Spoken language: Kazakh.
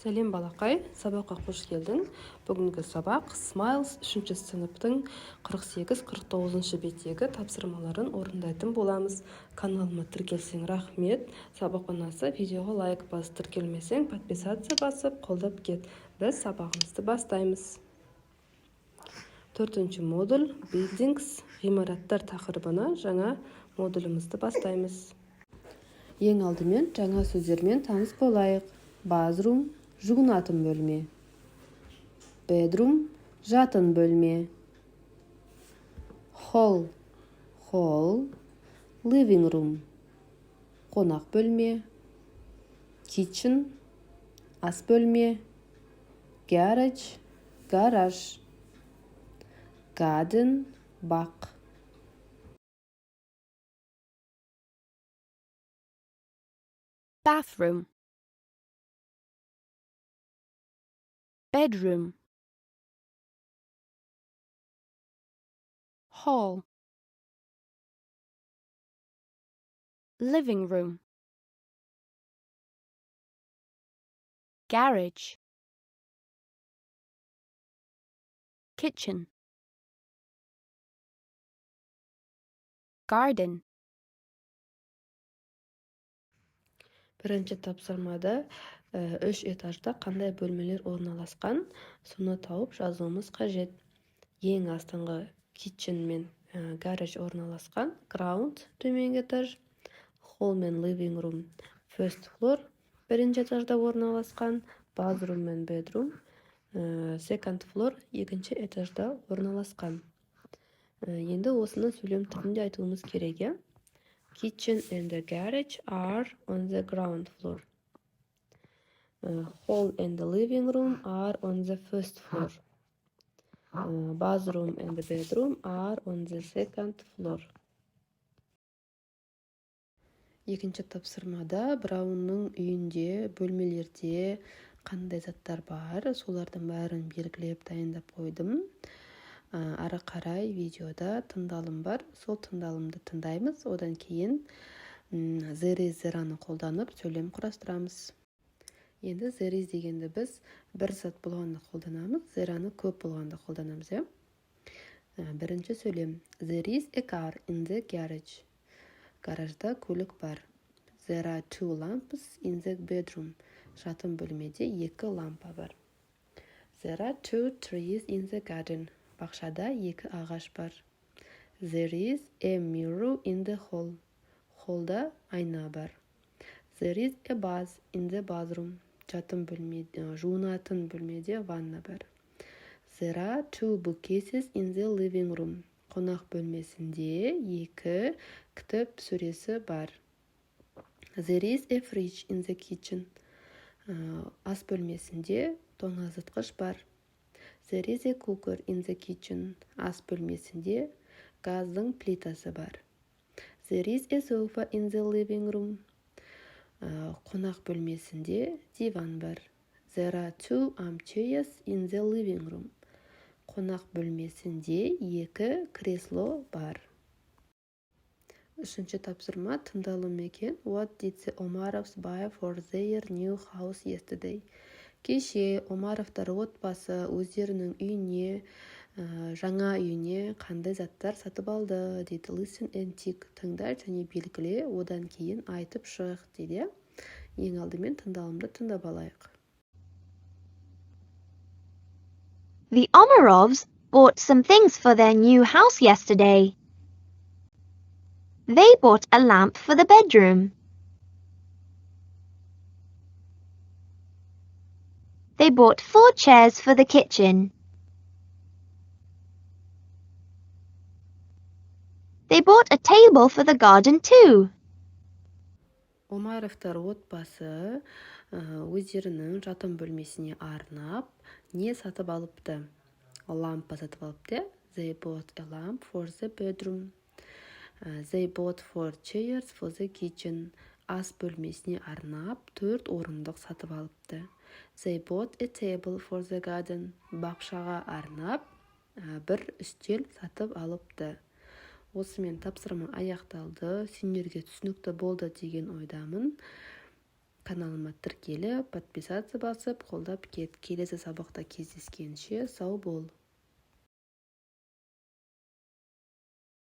Сәлем балақай, сабаққа қош келдің. Бүгінгі сабақ Smiles 3-ші сыныптың 48-49 беттегі тапсырмаларын орындайтын боламыз. Каналыма тіркелсең рахмет. Сабақ ұнаса видеоға лайк басып, тіркелмесең подписация басып, қолдап кет. Біз сабағымызды бастаймыз. 4-ші модуль Buildings, ғимараттар тақырыбына жаңа модулімізді бастаймыз. Ең алдымен жаңа сөздермен таныс болайық. Bathroom жуынатын бөлме. Bedroom жатын бөлме. Hall living room қонақ бөлме. Kitchen ас бөлме. Garage гараж. Garden бақ. Bathroom, bedroom, hall, living room, garage, kitchen, garden. Бірінші тапсырмада 3 этажда қандай бөлмелер орналасқан, соны тауып жазуымыз қажет. Ең астыңғы kitchen мен garage орналасқан, ground төменгі этаж, hall мен living room first floor бірінші этажда орналасқан, bathroom мен bedroom second floor екінші этажда орналасқан. Енді осыны сөйлем түрінде айтуымыз керек. Kitchen and the garage are on the ground floor. Hall and the living room are on the first floor. Bathroom and the bedroom are on the second floor. Екінші тапсырмада Браунның үйінде, бөлмелерде қандай заттар бар, солардың бәрін белгілеп дайындап қойдым. Ары қарай видеода тыңдалым бар, сол тыңдалымды тыңдаймыз, одан кейін there is зераны қолданып сөйлем құрастырамыз. Енді there is дегенді біз бір зат болғанда қолданамыз, зераны көп болғанда қолданамыз. Бірінші сөйлем. There is a car in the garage. Гаражда көлік бар. There are 2 lamps in the bedroom. Жатын бөлмеде 2 лампа бар. There are 2 trees in the garden. Бақшада 2 ағаш бар. There is a mirror in the hall. Холлда айна бар. There is a bath in the bathroom. Жатын бөлмеде, жуынатын бөлмеде ванна бар. There are 2 bookcases in the living room. Қонақ бөлмесінде 2 кітап сөресі бар. There is a fridge in the kitchen. Ас бөлмесінде тоңазытқыш бар. There is a cooker in the kitchen. Ас бөлмесінде газдың плитасы бар. There is a sofa in the living room. Қонақ бөлмесінде диван бар. There are 2 armchairs in the living room. Қонақ бөлмесінде 2 кресло бар. Үшінші тапсырма тыңдалым екен. What did the Omarovs buy for their new house yesterday? Кеше Омаровтар отбасы өздерінің үйіне, жаңа үйіне қандай заттар сатып алды дейді. Listen and tick. Тыңда және белгіле, одан кейін айтып шық дейді. Ең алдымен тыңдалымды тыңдап алайық. The Omarovs bought some things for their new house yesterday. They bought a lamp for the bedroom. They bought 4 chairs for the kitchen. They bought a table for the garden too. Омаровтар отбасы өздерінің жатын бөлмесіне арнап не сатып алыпты? Лампа сатып алыпты. They bought a lamp for the bedroom. They bought 4 chairs for the kitchen. Ас бөлмесіне арнап 4 орындық сатып алыпты. They bought a table for the garden. Бақшаға арнап бір үстел сатып алыпты. Осымен тапсырма аяқталды. Сендерге түсінікті болды деген ойдамын. каналыма тіркеліп, подписаться басып, қолдап кет. Келесі сабақта кездескенше сау бол.